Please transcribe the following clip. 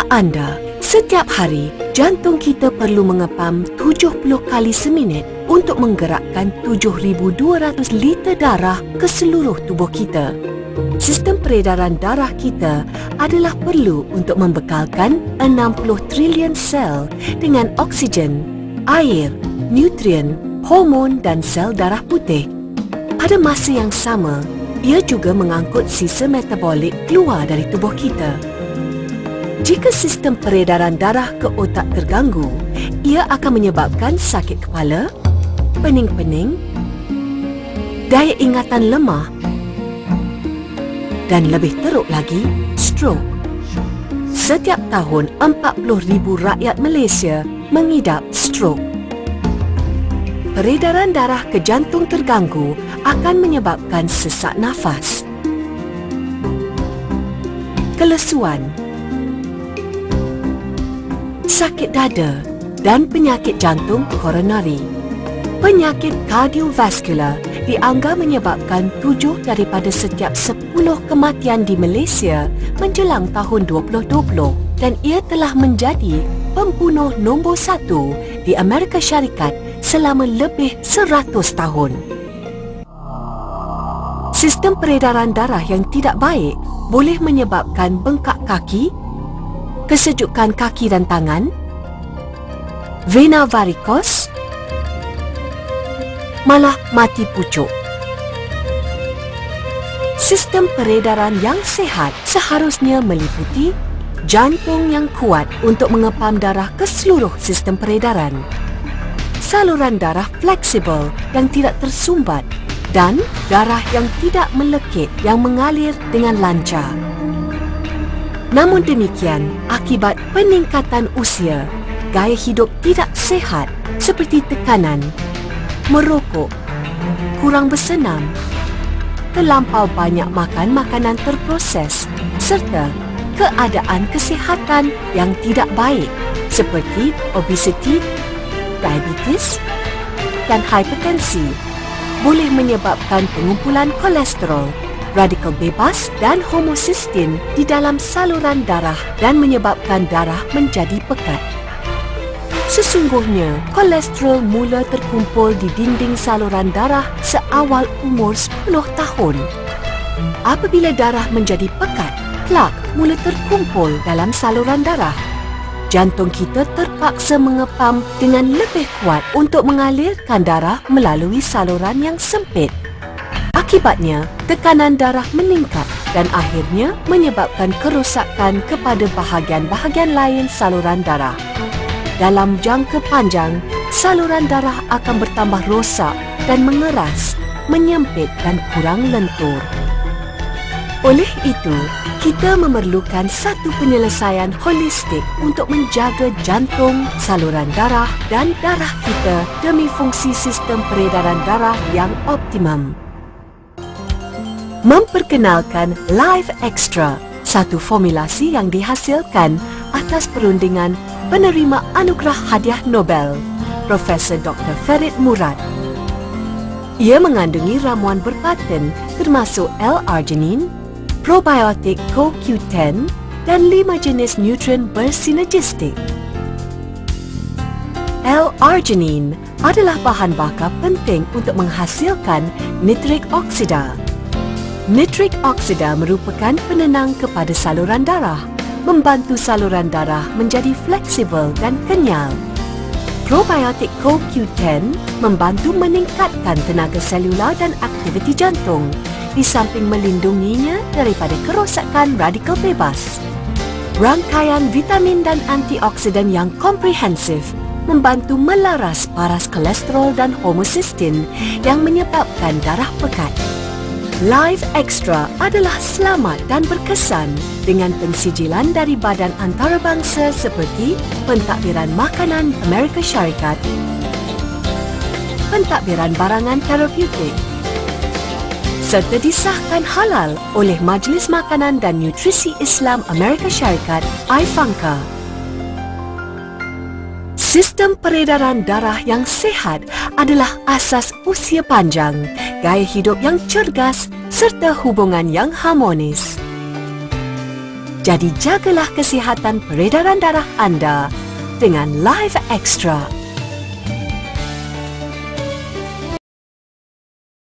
anda, setiap hari jantung kita perlu mengepam 70 kali seminit untuk menggerakkan 7,200 liter darah ke seluruh tubuh kita. Sistem peredaran darah kita adalah perlu untuk membekalkan 60 trilion sel dengan oksigen, air, nutrien, hormon dan sel darah putih. Pada masa yang sama, ia juga mengangkut sisa metabolik keluar dari tubuh kita. Jika sistem peredaran darah ke otak terganggu, ia akan menyebabkan sakit kepala, pening-pening, daya ingatan lemah dan lebih teruk lagi, stroke. Setiap tahun, 40,000 rakyat Malaysia mengidap stroke. Peredaran darah ke jantung terganggu akan menyebabkan sesak nafas, kelesuan, sakit dada dan penyakit jantung koronari. Penyakit kardiovaskular dianggap menyebabkan 7 daripada setiap 10 kematian di Malaysia menjelang tahun 2020 dan ia telah menjadi pembunuh nombor 1 di Amerika Syarikat selama lebih 100 tahun. Sistem peredaran darah yang tidak baik boleh menyebabkan bengkak kaki, kesejukan kaki dan tangan, vena varicose, malah mati pucuk. Sistem peredaran yang sihat seharusnya meliputi jantung yang kuat untuk mengepam darah ke seluruh sistem peredaran, saluran darah fleksibel yang tidak tersumbat dan darah yang tidak melekit yang mengalir dengan lancar. Namun demikian, akibat peningkatan usia, gaya hidup tidak sihat seperti tekanan, merokok, kurang bersenam, terlampau banyak makan makanan terproses serta keadaan kesihatan yang tidak baik seperti obesiti, diabetes dan hipertensi boleh menyebabkan pengumpulan kolesterol, radikal bebas dan homocysteine di dalam saluran darah dan menyebabkan darah menjadi pekat. Sesungguhnya, kolesterol mula terkumpul di dinding saluran darah seawal umur 10 tahun. Apabila darah menjadi pekat, plak mula terkumpul dalam saluran darah. Jantung kita terpaksa mengepam dengan lebih kuat untuk mengalirkan darah melalui saluran yang sempit. Akibatnya, tekanan darah meningkat dan akhirnya menyebabkan kerosakan kepada bahagian-bahagian lain saluran darah. Dalam jangka panjang, saluran darah akan bertambah rosak dan mengeras, menyempit dan kurang lentur. Oleh itu, kita memerlukan satu penyelesaian holistik untuk menjaga jantung, saluran darah dan darah kita demi fungsi sistem peredaran darah yang optimum. Memperkenalkan Life Extra, satu formulasi yang dihasilkan atas perundingan penerima anugerah hadiah Nobel, Profesor Dr. Ferit Murad. Ia mengandungi ramuan berpaten termasuk L-arginine, probiotik CoQ10 dan 5 jenis nutrien bersinergistik. L-arginine adalah bahan bakar penting untuk menghasilkan nitrik oksida. Nitrik oksida merupakan penenang kepada saluran darah, membantu saluran darah menjadi fleksibel dan kenyal. Probiotik CoQ10 membantu meningkatkan tenaga selular dan aktiviti jantung, di samping melindunginya daripada kerosakan radikal bebas. Rangkaian vitamin dan antioksidan yang komprehensif membantu melaras paras kolesterol dan homocysteine yang menyebabkan darah pekat. Life Extra adalah selamat dan berkesan dengan pensijilan dari badan antarabangsa seperti Pentadbiran Makanan Amerika Syarikat, Pentadbiran Barangan Terapeutik, serta disahkan halal oleh Majlis Makanan dan Nutrisi Islam Amerika Syarikat, IFANCA. Sistem peredaran darah yang sihat adalah asas usia panjang, gaya hidup yang cergas serta hubungan yang harmonis. Jadi jagalah kesihatan peredaran darah anda dengan Life Extra.